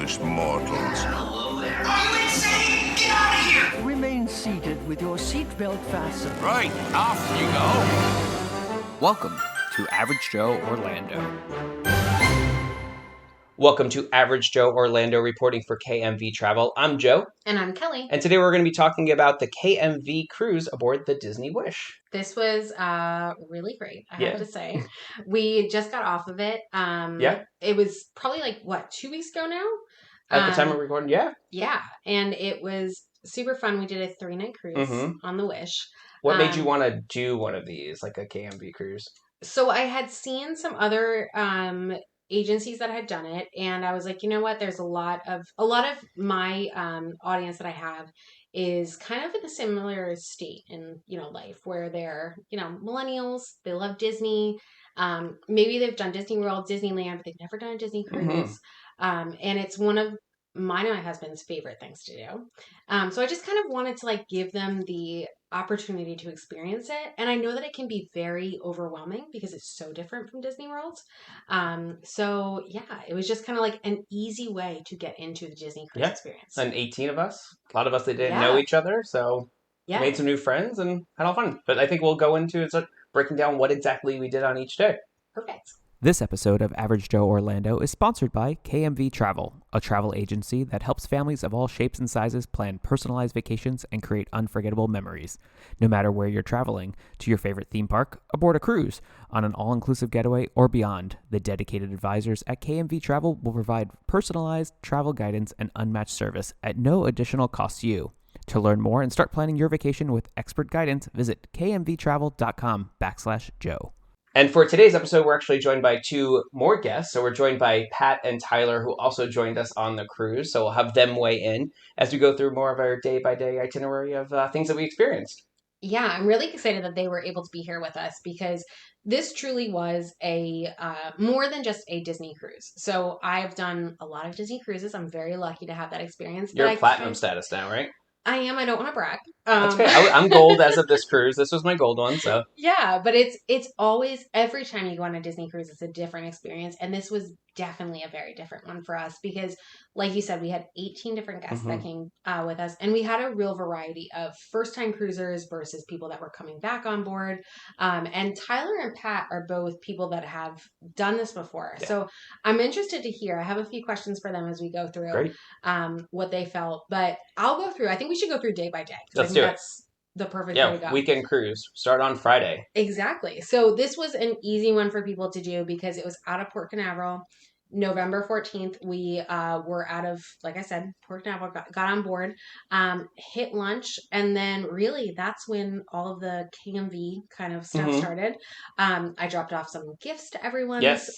foolish mortals. Hello there. Are you insane? Get out of here! Remain seated with your seatbelt fastened. Right, off you go. Welcome to Average Joe Orlando. Welcome to Average Joe Orlando reporting for KMV Travel. I'm Joe. And I'm Kelly. And today we're going to be talking about the KMV cruise aboard the Disney Wish. This was really great, I have to say. We just got off of it. It was probably 2 weeks ago now? At the time of recording, yeah. Yeah, and it was super fun. We did a 3-night cruise on the Wish. What made you want to do one of these, like a KMV cruise? So I had seen some other agencies that had done it, and I was like, you know what, there's a lot of my audience that I have is kind of in a similar state in life, where they're millennials, they love Disney, maybe they've done Disney World, Disneyland, but they've never done a Disney cruise, and it's one of mine and my husband's favorite things to do. So I just kind of wanted to give them the opportunity to experience it. And I know that it can be very overwhelming because it's so different from Disney World. So yeah, it was just kind of an easy way to get into the Disney cruise experience. And 18 of us, a lot of us that didn't know each other. So made some new friends and had all fun. But I think we'll go into breaking down what exactly we did on each day. Perfect. This episode of Average Joe Orlando is sponsored by KMV Travel, a travel agency that helps families of all shapes and sizes plan personalized vacations and create unforgettable memories. No matter where you're traveling, to your favorite theme park, aboard a cruise, on an all-inclusive getaway, or beyond, the dedicated advisors at KMV Travel will provide personalized travel guidance and unmatched service at no additional cost to you. To learn more and start planning your vacation with expert guidance, visit kmvtravel.com/Joe. And for today's episode, we're actually joined by two more guests. So we're joined by Pat and Tyler, who also joined us on the cruise. So we'll have them weigh in as we go through more of our day-by-day itinerary of things that we experienced. Yeah, I'm really excited that they were able to be here with us, because this truly was a more than just a Disney cruise. So I've done a lot of Disney cruises. I'm very lucky to have that experience. You're platinum status now, right? I am. I don't want to brag. That's okay. I'm gold as of this cruise. This was my gold one, so. Yeah, but it's always, every time you go on a Disney cruise, it's a different experience. And this was definitely a very different one for us because, like you said, we had 18 different guests that came with us. And we had a real variety of first-time cruisers versus people that were coming back on board. And Tyler and Pat are both people that have done this before. Yeah. So I'm interested to hear. I have a few questions for them as we go through what they felt. But I'll go through. I think we should go through day by day. Let's do it. That's the perfect way to go. Weekend cruise. Start on Friday. Exactly. So this was an easy one for people to do because it was out of Port Canaveral. November 14th, we were out of, like I said, Port Canaveral, got on board, hit lunch, and then really that's when all of the KMV kind of stuff started. I dropped off some gifts to everyone's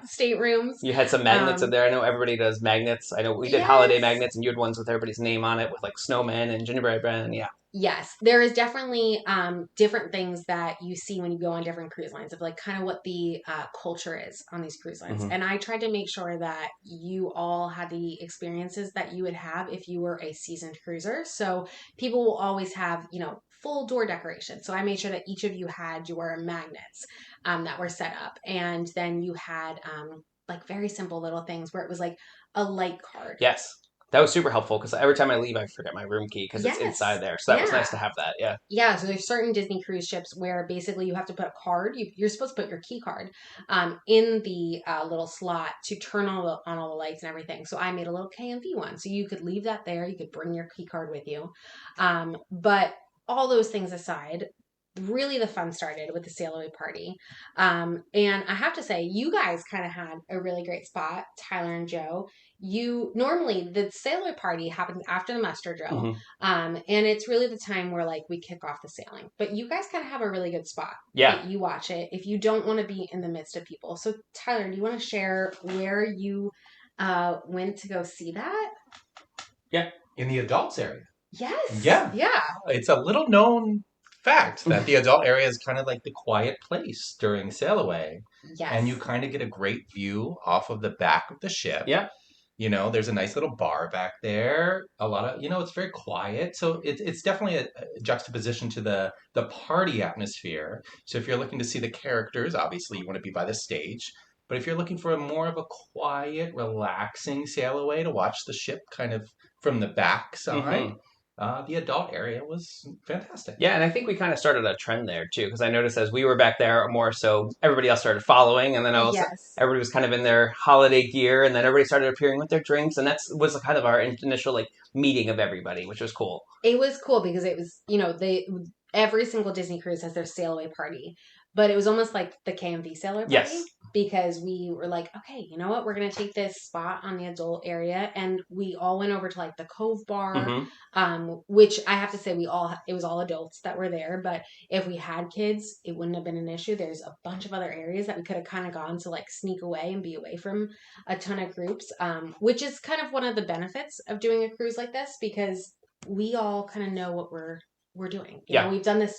staterooms. You had some magnets in there. I know everybody does magnets. I know we did holiday magnets, and you had ones with everybody's name on it with snowmen and gingerbread men. Yeah. Yes, there is definitely different things that you see when you go on different cruise lines of kind of what the culture is on these cruise lines. And I tried to make sure that you all had the experiences that you would have if you were a seasoned cruiser. So people will always have, full door decoration. So I made sure that each of you had your magnets that were set up. And then you had very simple little things where it was a light card. Yes. That was super helpful because every time I leave, I forget my room key because it's inside there. So that was nice to have that. Yeah. Yeah. So there's certain Disney cruise ships where basically you have to put a card. You're supposed to put your key card in the little slot to turn on all the lights and everything. So I made a little KMV one. So you could leave that there. You could bring your key card with you. But all those things aside, really the fun started with the sail away party. And I have to say, you guys kind of had a really great spot, Tyler and Joe. Normally the sail away party happens after the muster drill. And it's really the time where we kick off the sailing, but you guys kind of have a really good spot. Yeah. You watch it if you don't want to be in the midst of people. So Tyler, do you want to share where you went to go see that? Yeah. In the adults area. Yes. Yeah. Yeah. It's a little known fact that the adult area is kind of like the quiet place during sail away. Yes. And you kind of get a great view off of the back of the ship. Yeah. There's a nice little bar back there. A lot of, it's very quiet. So it's definitely a juxtaposition to the party atmosphere. So if you're looking to see the characters, obviously you want to be by the stage. But if you're looking for more of a quiet, relaxing sail away to watch the ship kind of from the back side, the adult area was fantastic. Yeah, and I think we kind of started a trend there too, because I noticed as we were back there more so, everybody else started following, and then also Yes. everybody was kind of in their holiday gear, and then everybody started appearing with their drinks, and that was kind of our initial like meeting of everybody, which was cool. It was cool because it was, every single Disney cruise has their sail away party, but it was almost like the KMV sailor party. Yes. Because we were like, okay, you know what? We're going to take this spot on the adult area. And we all went over to like the Cove Bar, which I have to say it was all adults that were there. But if we had kids, it wouldn't have been an issue. There's a bunch of other areas that we could have kind of gone to like sneak away and be away from a ton of groups, which is kind of one of the benefits of doing a cruise like this because we all kind of know what we're doing. You know, we've done this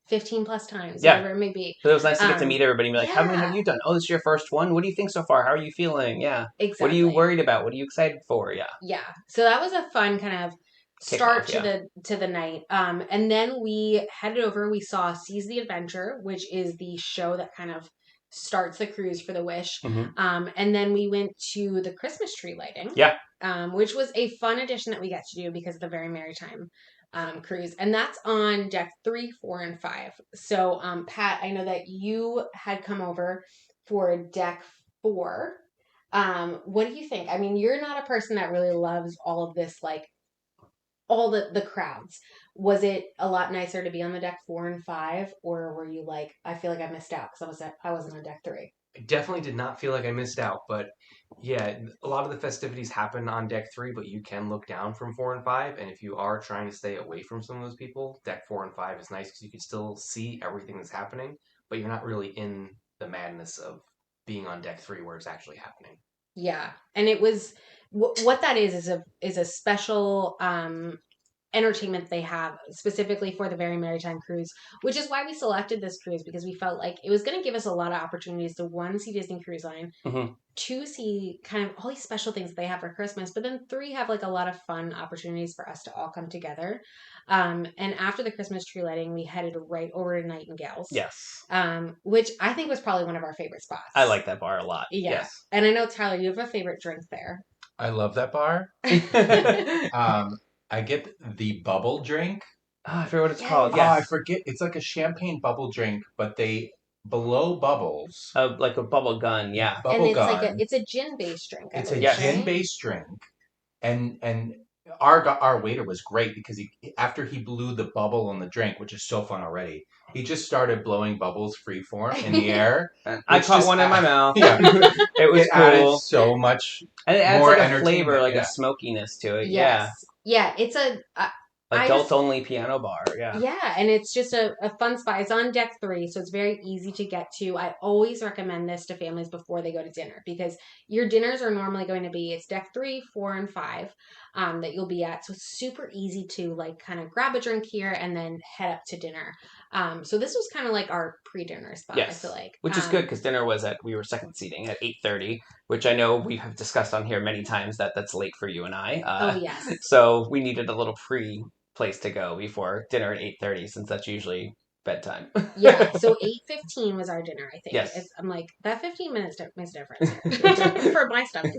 15 plus times, whatever it may be. So it was nice to get to meet everybody and be like, yeah. how many have you done? Oh, this is your first one? What do you think so far? How are you feeling? Yeah. Exactly. What are you worried about? What are you excited for? Yeah. Yeah. So that was a fun kind of start Kickoff, to the night. And then we headed over, we saw Seize the Adventure, which is the show that kind of starts the cruise for the Wish. And then we went to the Christmas tree lighting. Yeah. Which was a fun addition that we got to do because of the Very Merry Time cruise, and that's on deck 3, 4, and 5. So, Pat, I know that you had come over for deck 4. What do you think? I mean, you're not a person that really loves all of this, like all the crowds. Was it a lot nicer to be on the deck 4 and 5, or were you like, I feel like I missed out because I wasn't on deck 3? I definitely did not feel like I missed out, but yeah, a lot of the festivities happen on deck 3, but you can look down from 4 and 5. And if you are trying to stay away from some of those people, deck 4 and 5 is nice because you can still see everything that's happening, but you're not really in the madness of being on deck 3 where it's actually happening. Yeah, and it was what that is a special entertainment they have specifically for the Very Merry Time cruise, which is why we selected this cruise because we felt like it was going to give us a lot of opportunities to 1, see Disney Cruise Line, 2, see kind of all these special things they have for Christmas, but then 3, have like a lot of fun opportunities for us to all come together. And after the Christmas tree lighting, we headed right over to Nightingales. Yes. Which I think was probably one of our favorite spots. I like that bar a lot. Yeah. Yes. And I know, Tyler, you have a favorite drink there. I love that bar. I get the bubble drink. Oh, I forget what it's called. Yes. Yes. Oh, I forget. It's like a champagne bubble drink, but they blow bubbles. Like a bubble gun, yeah. Bubble and gun. It's a gin-based drink. It's a gin-based drink, and our waiter was great because after he blew the bubble on the drink, which is so fun already, he just started blowing bubbles freeform in the air. I caught one in my mouth. Yeah, it was cool. Added so much. And it adds more like a flavor, like yeah. a smokiness to it. Yes. Yeah, it's a adult-only piano bar. Yeah. Yeah, and it's just a fun spot. It's on deck 3, so it's very easy to get to. I always recommend this to families before they go to dinner because your dinners are normally going to be, it's deck 3, 4, and 5 that you'll be at. So it's super easy to like kind of grab a drink here and then head up to dinner. So this was kind of like our pre-dinner spot, yes. I feel like. Which is good because dinner was we were second seating at 8:30, which I know we have discussed on here many times that's late for you and I. Oh, yes. So we needed a little place to go before dinner at 8:30 since that's usually bedtime. Yeah, so 8:15 was our dinner, I think. Yes. I'm like, that 15 minutes makes a difference for my stomach.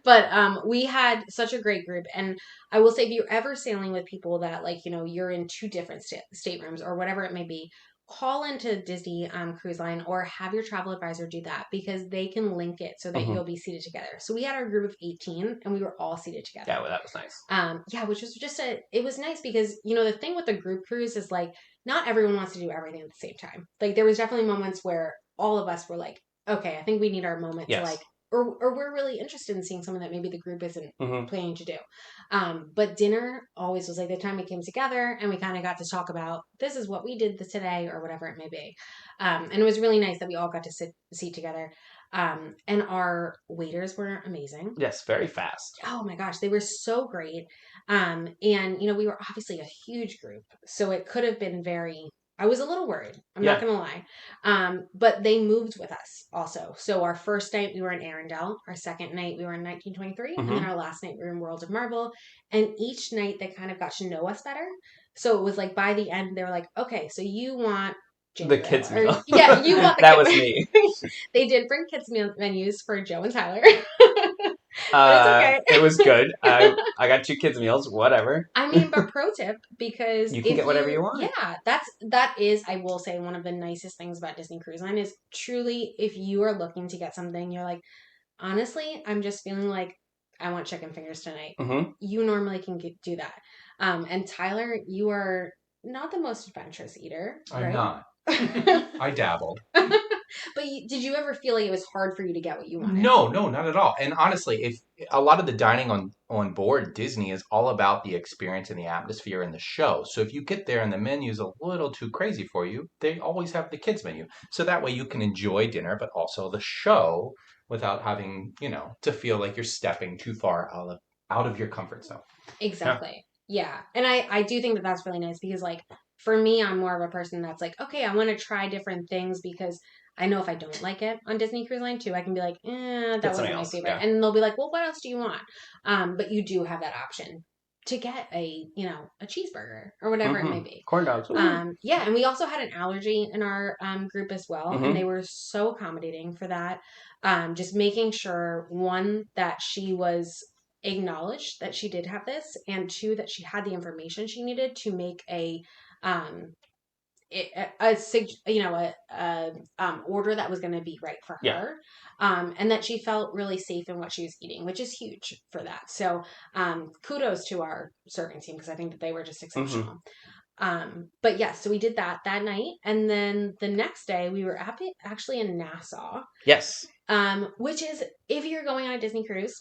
But we had such a great group. And I will say, if you're ever sailing with people that, like, you're in 2 different staterooms or whatever it may be, call into Disney Cruise Line or have your travel advisor do that because they can link it so that you'll be seated together. So we had our group of 18 and we were all seated together. Yeah, well, that was nice. Yeah, which was just it was nice because, the thing with the group cruise is like, not everyone wants to do everything at the same time. Like there was definitely moments where all of us were like, okay, I think we need our moment to like, or we're really interested in seeing something that maybe the group isn't planning to do. But dinner always was like the time we came together and we kind of got to talk about this is what we did today or whatever it may be. And it was really nice that we all got to sit together. And our waiters were amazing. Yes, very fast. Oh my gosh, they were so great. And we were obviously a huge group, so it could have been I was a little worried. I'm not going to lie. But they moved with us also. So our first night we were in Arendelle. Our second night we were in 1923. And then our last night we were in World of Marvel. And each night they kind of got to know us better. So it was like by the end they were like, okay, so you want the kids meal. Yeah, you want the that was me. They did bring kids menus for Joe and Tyler. But it's okay. It was good. I got 2 kids meals, whatever. I mean, but pro tip, because You can get whatever you want. Yeah, that is, I will say, one of the nicest things about Disney Cruise Line is truly, if you are looking to get something, you're like, honestly, I'm just feeling like I want chicken fingers tonight. Mm-hmm. You normally can do that. And Tyler, you are not the most adventurous eater, I'm right? not. I dabbled. But did you ever feel like it was hard for you to get what you wanted? No, not at all. And honestly, if a lot of the dining on board Disney is all about the experience and the atmosphere and the show. So if you get there and the menu's a little too crazy for you, they always have the kids menu. So that way you can enjoy dinner, but also the show without having, to feel like you're stepping too far out of your comfort zone. Exactly. Yeah. And I do think that that's really nice because, like, for me, I'm more of a person that's like, okay, I want to try different things because I know if I don't like it on Disney Cruise Line too, I can be like, that wasn't my favorite. Yeah. And they'll be like, well, what else do you want? But you do have that option to get a cheeseburger or whatever it may be. Corn dogs. Yeah. And we also had an allergy in our group as well. Mm-hmm. And they were so accommodating for that. Just making sure, one, that she was acknowledged that she did have this, and 2, that she had the information she needed to make a order that was going to be right for her. Yeah. And that she felt really safe in what she was eating, which is huge for that. So kudos to our serving team, because I think that they were just exceptional. But yeah, so we did that night, and then the next day we were actually in Nassau. Yes. Which is, if you're going on a Disney cruise,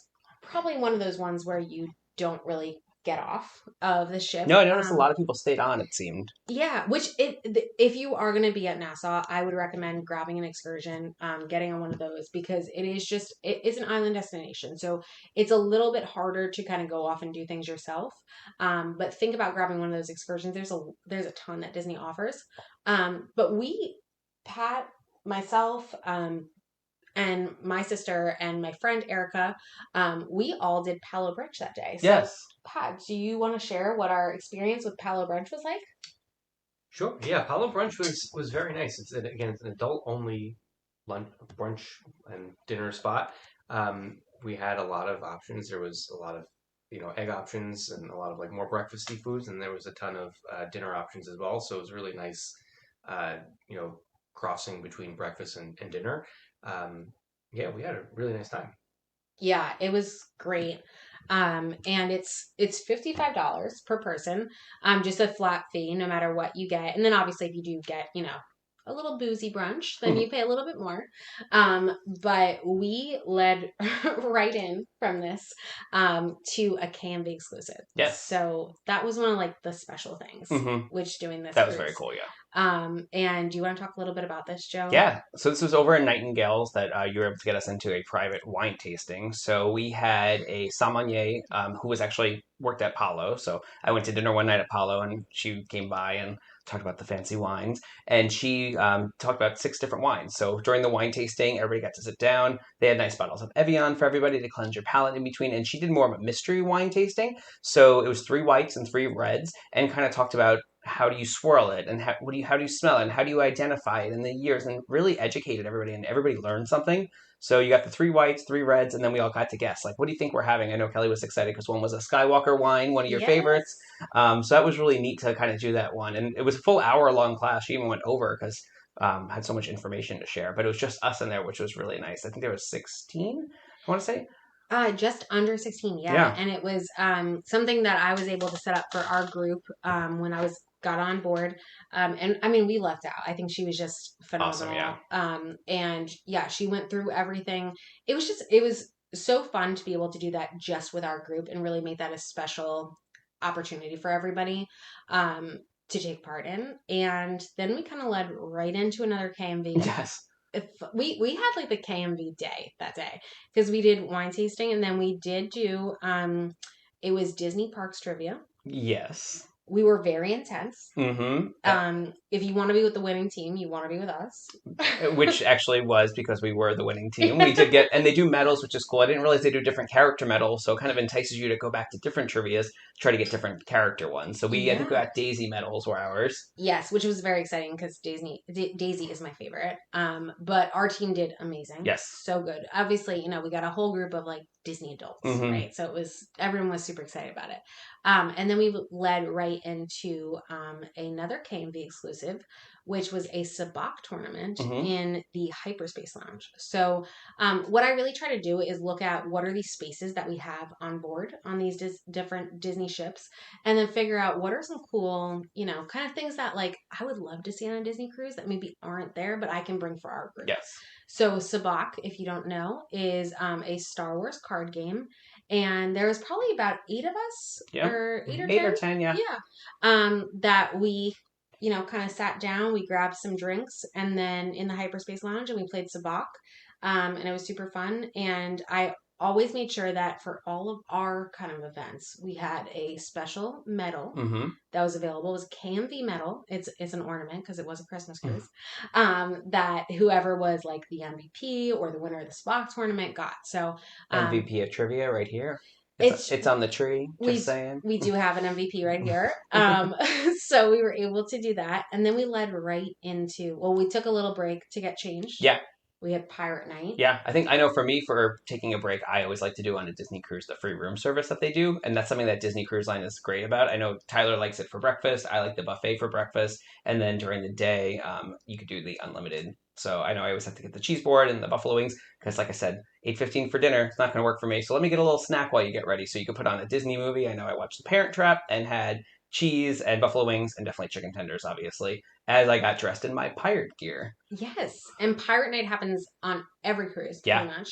probably one of those ones where you don't really get off of the ship. No, I noticed a lot of people stayed on, it seemed. Yeah, which if you are going to be at Nassau, I would recommend grabbing an excursion, getting on one of those, because it's an island destination. So it's a little bit harder to kind of go off and do things yourself. But think about grabbing one of those excursions. There's a ton that Disney offers. But Pat, myself, and my sister and my friend Erica, we all did Palo Brunch that day. So, yes. Pat, do you want to share what our experience with Palo Brunch was like? Sure. Yeah, Palo Brunch was very nice. It's an adult only lunch, brunch, and dinner spot. We had a lot of options. There was a lot of egg options and a lot of like more breakfasty foods, and there was a ton of dinner options as well. So it was really nice. Crossing between breakfast and dinner. Yeah, we had a really nice time. Yeah, it was great. And it's $55 per person, just a flat fee, no matter what you get. And then obviously if you do get, a little boozy brunch, then you pay a little bit more. But we led right in from this to a KMV exclusive. Yes. So that was one of like the special things, which doing this. That was very cool, yeah. And do you want to talk a little bit about this, Joe? Yeah. So this was over in Nightingale's that you were able to get us into a private wine tasting. So we had a sommelier who was actually worked at Palo. So I went to dinner one night at Palo, and she came by and talked about the fancy wines, and she talked about 6 different wines. So during the wine tasting, everybody got to sit down. They had nice bottles of Evian for everybody to cleanse your palate in between, and she did more of a mystery wine tasting. So it was 3 whites and 3 reds, and kind of talked about how do you swirl it, and how do you smell it, and how do you identify it in the years, and really educated everybody, and everybody learned something. So you got the 3 whites, 3 reds, and then we all got to guess, like, what do you think we're having? I know Kelly was excited because one was a Skywalker wine, one of your favorites. So that was really neat to kind of do that one. And it was a full hour-long class. She even went over because had so much information to share. But it was just us in there, which was really nice. I think there was 16, I want to say. Just under 16, yeah. And it was something that I was able to set up for our group when I got on board. And I mean, we left out. I think she was just phenomenal. Awesome, yeah. And yeah, she went through everything. It was so fun to be able to do that just with our group and really make that a special opportunity for everybody to take part in. And then we kind of led right into another KMV. Yes. We had like the KMV day that day because we did wine tasting, and then we did do it was Disney Parks trivia. Yes. We were very intense. Mm-hmm. If you want to be with the winning team, you want to be with us. Which actually was because we were the winning team. We did get, and they do medals, which is cool. I didn't realize they do different character medals, so it kind of entices you to go back to different trivias, try to get different character ones. So I think we got Daisy medals were ours. Yes, which was very exciting because Daisy is my favorite. But our team did amazing. Yes. So good. Obviously, we got a whole group of like Disney adults, right? So everyone was super excited about it. And then we led right into another KMV exclusive, which was a sabacc tournament in the Hyperspace Lounge. So what I really try to do is look at what are these spaces that we have on board on these different Disney ships, and then figure out what are some cool, kind of things that like I would love to see on a Disney cruise that maybe aren't there, but I can bring for our group. Yes. So sabacc, if you don't know, is a Star Wars card game, and there was probably about 8 of us, or 8 or 10. 8 or 10, yeah. Yeah. That we, kind of sat down, we grabbed some drinks, and then in the Hyperspace Lounge, and we played sabacc, and it was super fun. And I always made sure that for all of our kind of events, we had a special medal that was available. It was KMV medal. It's an ornament because it was a Christmas cruise. That whoever was like the MVP or the winner of the Spock tournament got. So MVP of trivia right here. It's on the tree. Just saying. We do have an MVP right here. So we were able to do that, and then we led right into. Well, we took a little break to get changed. Yeah. We had Pirate Night. Yeah, I know for me, for taking a break, I always like to do on a Disney cruise the free room service that they do. And that's something that Disney Cruise Line is great about. I know Tyler likes it for breakfast. I like the buffet for breakfast. And then during the day, you could do the unlimited. So I know I always have to get the cheese board and the buffalo wings because, like I said, $8.15 for dinner. It's not going to work for me. So let me get a little snack while you get ready. So you can put on a Disney movie. I know I watched The Parent Trap and had cheese and buffalo wings and definitely chicken tenders, obviously, as I got dressed in my pirate gear. Yes, and Pirate Night happens on every cruise, pretty much.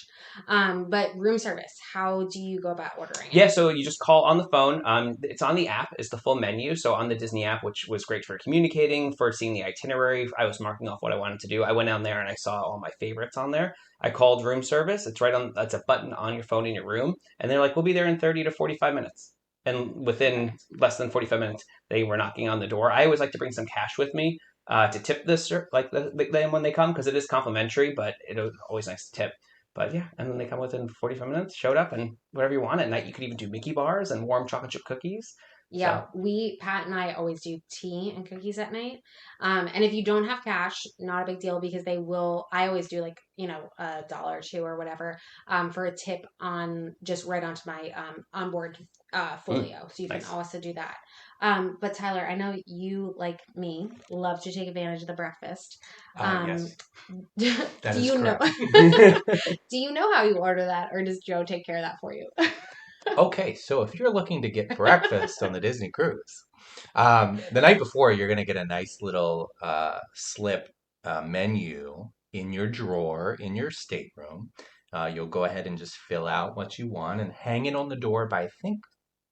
But room service, how do you go about ordering it? Yeah, so you just call on the phone. It's on the app. It's the full menu. So on the Disney app, which was great for communicating, for seeing the itinerary. I was marking off what I wanted to do. I went down there and I saw all my favorites on there. I called room service. It's right on. That's a button on your phone in your room, and they're like, "We'll be there in 30 to 45 minutes." And within less than 45 minutes, they were knocking on the door. I always like to bring some cash with me to tip this, like them when they come, because it is complimentary, but it was always nice to tip. But yeah, and then they come within 45 minutes, showed up, and whatever you want at night. You could even do Mickey bars and warm chocolate chip cookies. Yeah, Pat and I always do tea and cookies at night. And if you don't have cash, not a big deal because I always do like, $1 or $2 or whatever, for a tip on just right onto my, onboard, folio. So you can also do that. But Tyler, I know you, like me, love to take advantage of the breakfast. Yes. That do is you correct. Do you know how you order that, or does Joe take care of that for you? Okay, so if you're looking to get breakfast on the Disney cruise, the night before you're going to get a nice little slip menu in your drawer in your stateroom. You'll go ahead and just fill out what you want and hang it on the door by, I think,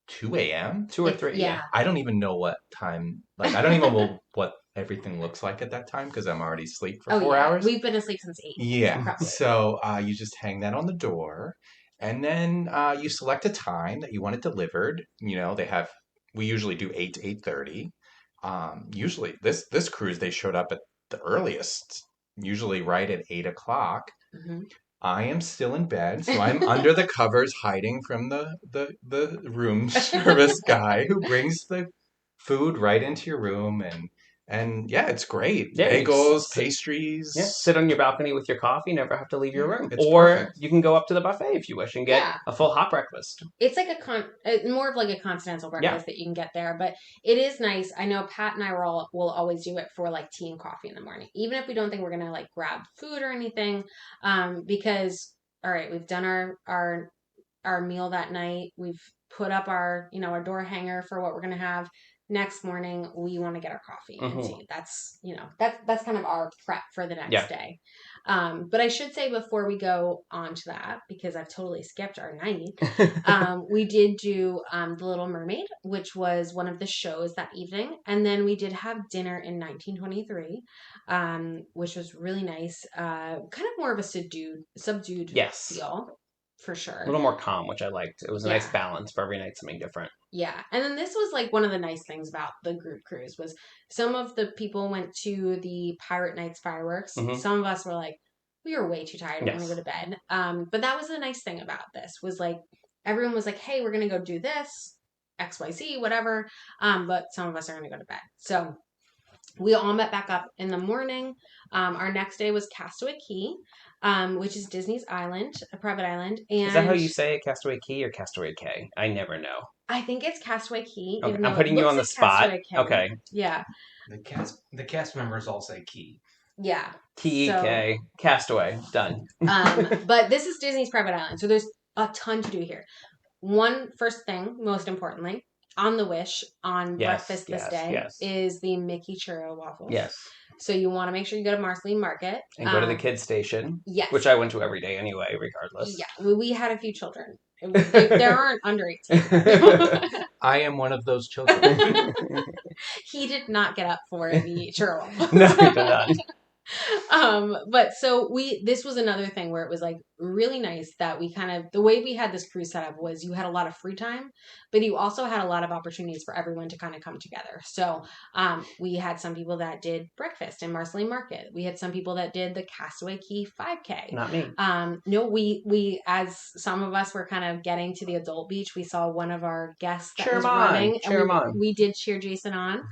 2 a.m. 2 or 3. Yeah. I don't even know what time. Like, I don't even know what everything looks like at that time because I'm already asleep for 4 hours. We've been asleep since 8. Yeah. Probably. So you just hang that on the door. And then you select a time that you want it delivered. We usually do 8 to 8:30. Usually this cruise, they showed up at the earliest, usually right at 8 o'clock. Mm-hmm. I am still in bed, so I'm under the covers hiding from the room service guy who brings the food right into your room. And yeah, it's great. Yeah, bagels, pastries. Yeah, sit on your balcony with your coffee, never have to leave your room. Or perfect. You can go up to the buffet if you wish and get a full hot breakfast. It's like more of like a continental breakfast that you can get there, but it is nice. I know Pat and I will always do it for like tea and coffee in the morning, even if we don't think we're gonna like grab food or anything, because all right, we've done our meal that night. We've put up our our door hanger for what we're gonna have. Next morning, we want to get our coffee and tea. That's that's kind of our prep for the next day. But I should say before we go on to that, because I've totally skipped our night, we did do The Little Mermaid, which was one of the shows that evening, and then we did have dinner in 1923, which was really nice. Kind of more of a subdued feel. for sure. A little more calm, which I liked. It was a nice Yeah. balance for every night, something different. Yeah. And then this was like one of the nice things about the group cruise was some of the people went to the Pirate Nights fireworks. Mhm. Some of us were like, we were way too tired. We're Yes. going to go to bed. But that was the nice thing about this was like, everyone was like, hey, we're going to go do this, XYZ, whatever. But some of us are going to go to bed. So we all met back up in the morning. Our next day was Castaway Key, which is Disney's island, a private island. And Is that how you say it, Castaway Key or Castaway K? I never know. I think it's Castaway Key. Okay, Even though I'm putting it you looks on the like spot. Castaway Key. Okay. Yeah. The cast members all say key. Yeah. T-E-K. Castaway. Done. But this is Disney's private island, so there's a ton to do here. One first thing, most importantly, on the Wish on breakfast this day is the Mickey Churro waffles. Yes. So you want to make sure you go to Marceline Market. And go to the kids station. Yes. Which I went to every day anyway, regardless. Yeah. We had a few children. There aren't under 18. I am one of those children. He did not get up for the churro waffles. No, he did not. But so this was another thing where it was like really nice that we kind of, the way we had this cruise set up was you had a lot of free time, but you also had a lot of opportunities for everyone to kind of come together. So, we had some people that did breakfast in Marceline Market. We had some people that did the Castaway Key 5K. Not me. No, we, as some of us were kind of getting to the adult beach, we saw one of our guests that was running. And we did cheer Jason on.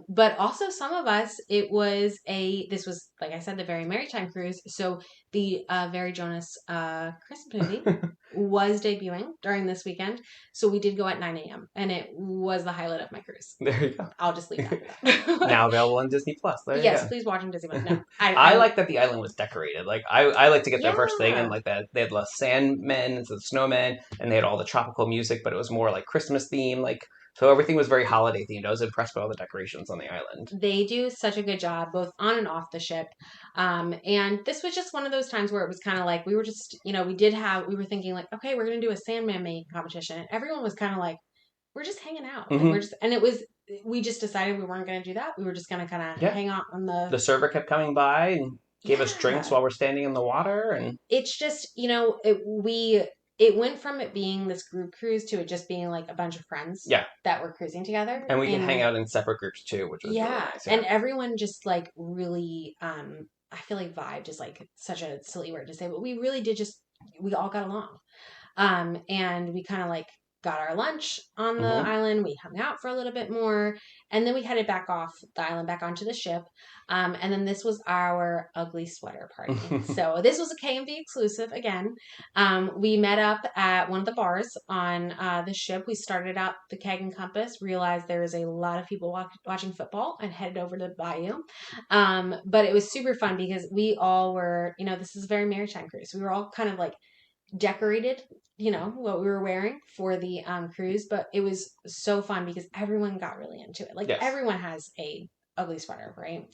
But also some of us, this was, like I said, the Very Maritime cruise. So the Very Jonas Christmas movie was debuting during this weekend. So we did go at 9 a.m. and it was the highlight of my cruise. There you go. I'll just leave that. Now available on Disney Plus. Yes, please watch on Disney Plus. No, I like that the island was decorated. Like I like to get there first thing, and like that they had the sandmen and the snowmen, and they had all the tropical music, but it was more like Christmas theme. Like so, everything was very holiday themed. I was impressed by all the decorations on the island. They do such a good job, both on and off the ship. And this was just one of those times where it was kind of like we were just, we were thinking like, okay, we're gonna do a Sandman making competition, and everyone was kind of like, we're just hanging out. Mm-hmm. We just decided we weren't going to do that. We were just going to kind of hang out on the... The server kept coming by and gave us drinks while we're standing in the water. And it's just, it went from it being this group cruise to it just being like a bunch of friends that were cruising together. And we can hang out in separate groups too, which was really nice. Yeah. And everyone just like really, I feel like vibed is like such a silly word to say, but we really did we all got along. And we kind of like got our lunch on the island. We hung out for a little bit more, and then we headed back off the island, back onto the ship. And then this was our ugly sweater party. So this was a KMV exclusive again. We met up at one of the bars on the ship. We started out the Keg and Compass, realized there was a lot of people watching football, and headed over to the Bayou. But it was super fun because we all were, this is a very maritime cruise. We were all kind of like decorated, what we were wearing for the cruise, but it was so fun because everyone got really into it. Like everyone has a ugly sweater, right?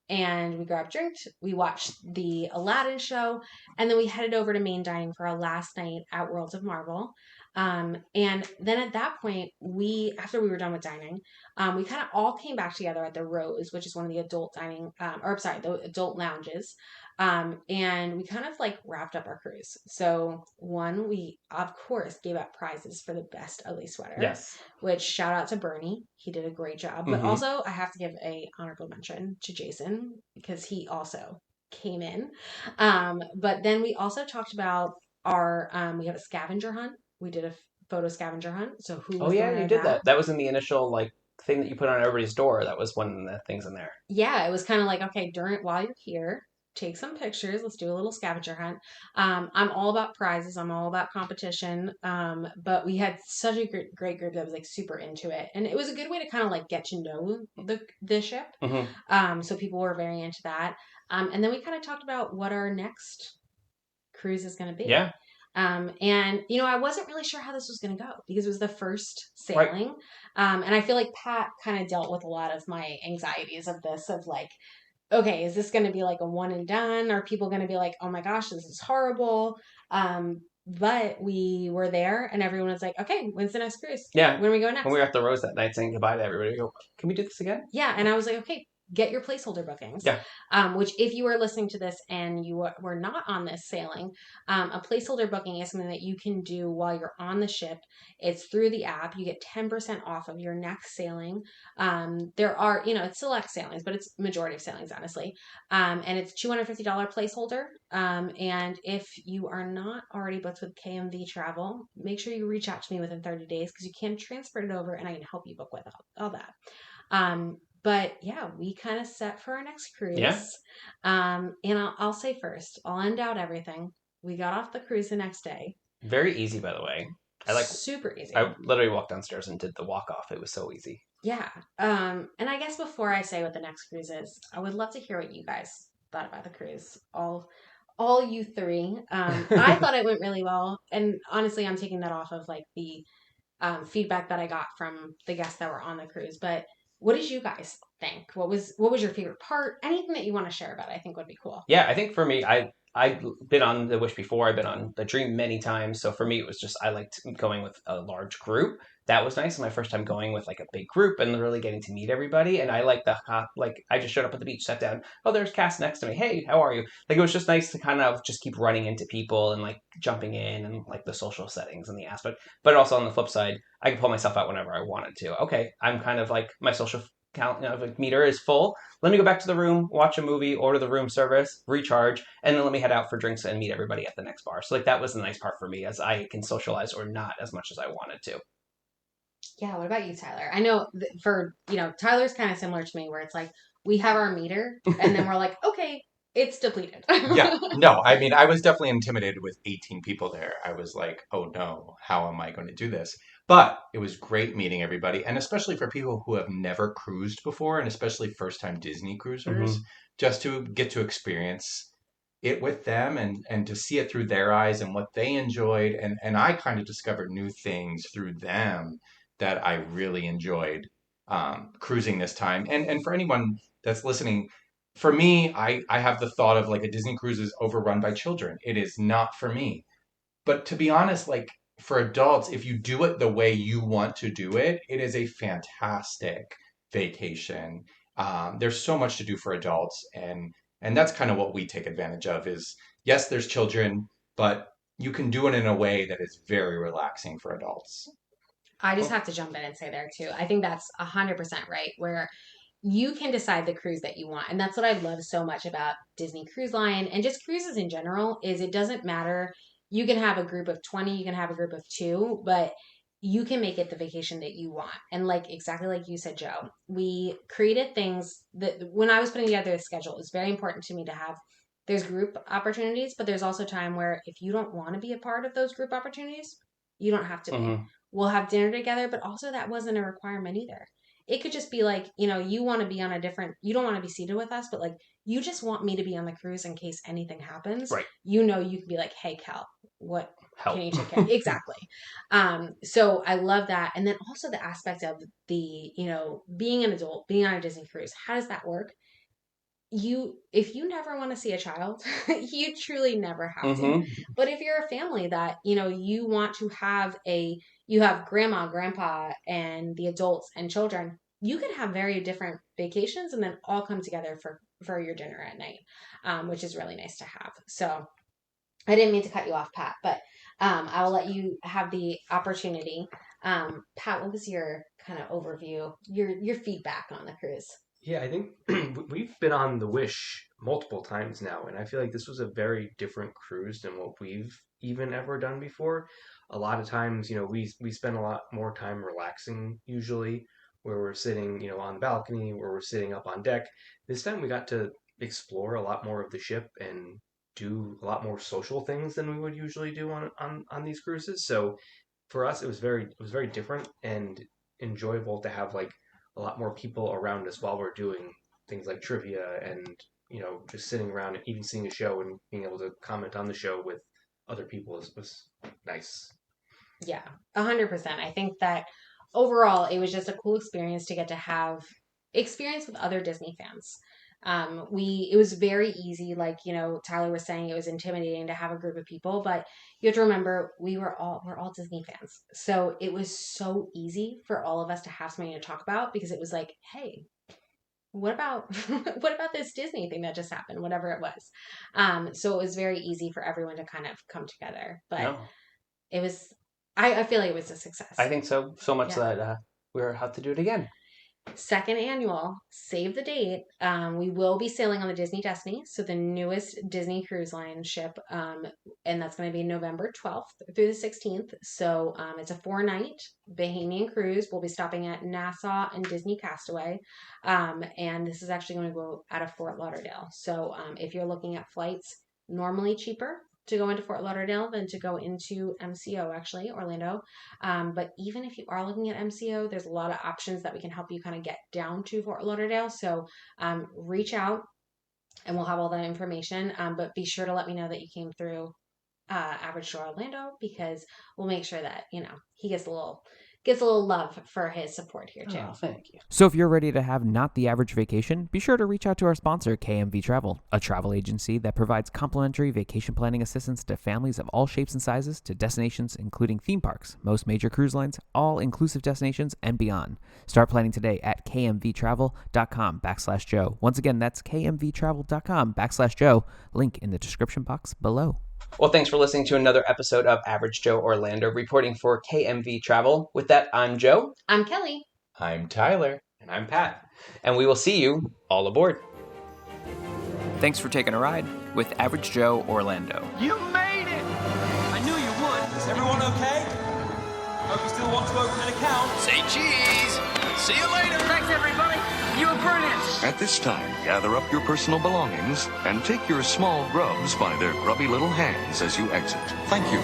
And we grabbed drinks, we watched the Aladdin show, and then we headed over to main dining for our last night at Worlds of Marvel. And then at that point, after we were done with dining, we kind of all came back together at the Rose, which is one of the adult dining, the adult lounges. And we kind of like wrapped up our cruise. So we of course gave out prizes for the best ugly sweater. Yes. Which shout out to Bernie. He did a great job. But also I have to give a honorable mention to Jason because he also came in. But then we also talked about we have a scavenger hunt. We did a photo scavenger hunt. So who was you did that. That was in the initial like thing that you put on everybody's door. That was one of the things in there. Yeah, it was kind of like, okay, while you're here, take some pictures. Let's do a little scavenger hunt. I'm all about prizes. I'm all about competition. But we had such a great group that was like super into it. And it was a good way to kind of like get to know the ship. So people were very into that. And then we kind of talked about what our next cruise is going to be. Yeah. And I wasn't really sure how this was going to go because it was the first sailing. Right. And I feel like Pat kind of dealt with a lot of my anxieties of this, of like, okay, is this going to be like a one and done? Are people going to be like, oh my gosh, this is horrible? But we were there and everyone was like, okay, when's the next cruise? Yeah. When are we going next? When we were at the Rose that night saying goodbye to everybody, we go, can we do this again? Yeah. And I was like, okay, get your placeholder bookings. Yeah. Which if you are listening to this and you were not on this sailing, a placeholder booking is something that you can do while you're on the ship. It's through the app. You get 10% off of your next sailing. There are, it's select sailings, but it's majority of sailings, honestly. And it's $250 placeholder. And if you are not already booked with KMV Travel, make sure you reach out to me within 30 days because you can transfer it over and I can help you book with all that. But yeah, we kind of set for our next cruise. Yeah. And I'll say first, I'll end out everything. We got off the cruise the next day. Very easy, by the way. Super easy. I literally walked downstairs and did the walk off. It was so easy. Yeah. And I guess before I say what the next cruise is, I would love to hear what you guys thought about the cruise. All you three. I thought it went really well. And honestly, I'm taking that off of like the feedback that I got from the guests that were on the cruise. But what did you guys think? What was your favorite part? Anything that you want to share about, I think would be cool. Yeah, I think for me, I've been on the Wish before. I've been on the Dream many times. So for me, it was just I liked going with a large group. That was nice. My first time going with like a big group and really getting to meet everybody. And I like I just showed up at the beach, sat down. Oh, there's Cass next to me. Hey, how are you? Like it was just nice to kind of just keep running into people and like jumping in and like the social settings and the aspect. But also on the flip side, I could pull myself out whenever I wanted to. Okay, I'm kind of like my social meter is full. Let me go back to the room, watch a movie, order the room service, recharge, and then let me head out for drinks and meet everybody at the next bar. So like that was the nice part for me, as I can socialize or not as much as I wanted to. Yeah, what about you, Tyler? I know Tyler's kind of similar to me, where it's like we have our meter, and then we're like, okay, it's depleted. Yeah, no, I mean, I was definitely intimidated with 18 people there. I was like, oh no, how am I going to do this? But it was great meeting everybody, and especially for people who have never cruised before, and especially first-time Disney cruisers, just to get to experience it with them and to see it through their eyes and what they enjoyed. And I kind of discovered new things through them that I really enjoyed cruising this time. And for anyone that's listening, for me, I have the thought of like a Disney cruise is overrun by children. It is not for me. But to be honest, like for adults, if you do it the way you want to do it, it is a fantastic vacation. There's so much to do for adults, and that's kind of what we take advantage of. Is yes, there's children, but you can do it in a way that is very relaxing for adults. I just have to jump in and say there too. I think that's 100% right. Where you can decide the cruise that you want. And that's what I love so much about Disney Cruise Line and just cruises in general is it doesn't matter. You can have a group of 20, you can have a group of 2, but you can make it the vacation that you want. And like exactly like you said, Joe, we created things that when I was putting together the schedule, it was very important to me to have there's group opportunities, but there's also time where if you don't want to be a part of those group opportunities, you don't have to be. We'll have dinner together, but also that wasn't a requirement either. It could just be like, you want to be on you don't want to be seated with us, but like, you just want me to be on the cruise in case anything happens. Right. You can be like, hey, Cal, what Help. can you take care of? Exactly. So I love that. And then also the aspect of the, being an adult, being on a Disney cruise, how does that work? If you never want to see a child, you truly never have to. But if you're a family that, you want to have you have grandma, grandpa, and the adults and children, you can have very different vacations and then all come together for your dinner at night, which is really nice to have. So I didn't mean to cut you off, Pat, but I will let you have the opportunity. Pat, what was your kind of overview, your feedback on the cruise? Yeah, I think we've been on the Wish multiple times now, and I feel like this was a very different cruise than what we've even ever done before. A lot of times, we spend a lot more time relaxing usually, where we're sitting, on the balcony, where we're sitting up on deck. This time we got to explore a lot more of the ship and do a lot more social things than we would usually do on these cruises. So for us, it was very different and enjoyable to have like a lot more people around us while we're doing things like trivia and, just sitting around and even seeing a show and being able to comment on the show with other people was nice. Yeah, 100%. I think that overall it was just a cool experience to get to have experience with other Disney fans. It was very easy, like, Tyler was saying, it was intimidating to have a group of people, but you have to remember we're all Disney fans. So it was so easy for all of us to have something to talk about because it was like, hey, what about what about this Disney thing that just happened, whatever it was. So it was very easy for everyone to kind of come together. But No, it was, I feel like it was a success. I think so much Yeah. that we'll have to do it again. Second annual, save the date. We will be sailing on the Disney Destiny, so the newest Disney Cruise Line ship, and that's going to be November 12th through the 16th. So it's a 4-night Bahamian cruise. We'll be stopping at Nassau and Disney Castaway, and this is actually going to go out of Fort Lauderdale. So if you're looking at flights, normally cheaper to go into Fort Lauderdale than to go into MCO, actually, Orlando. But even if you are looking at MCO, there's a lot of options that we can help you kind of get down to Fort Lauderdale. So reach out and we'll have all that information. But be sure to let me know that you came through Average Joe Orlando, because we'll make sure that, he gets a little love for his support here too. Oh, thank you. So if you're ready to have not the average vacation, be sure to reach out to our sponsor, KMV Travel, a travel agency that provides complimentary vacation planning assistance to families of all shapes and sizes to destinations including theme parks, most major cruise lines, all-inclusive destinations, and beyond. Start planning today at kmvtravel.com/Joe. Once again, that's kmvtravel.com/Joe. Link in the description box below. Well, thanks for listening to another episode of Average Joe Orlando, reporting for KMV Travel. With that, I'm Joe. I'm Kelly. I'm Tyler. And I'm Pat. And we will see you all aboard. Thanks for taking a ride with Average Joe Orlando. You made it! I knew you would. Is everyone okay? Hope you still want to open an account. Say cheese. See you later. Thanks, everybody. You were brilliant. At this time, gather up your personal belongings and take your small grubs by their grubby little hands as you exit. Thank you.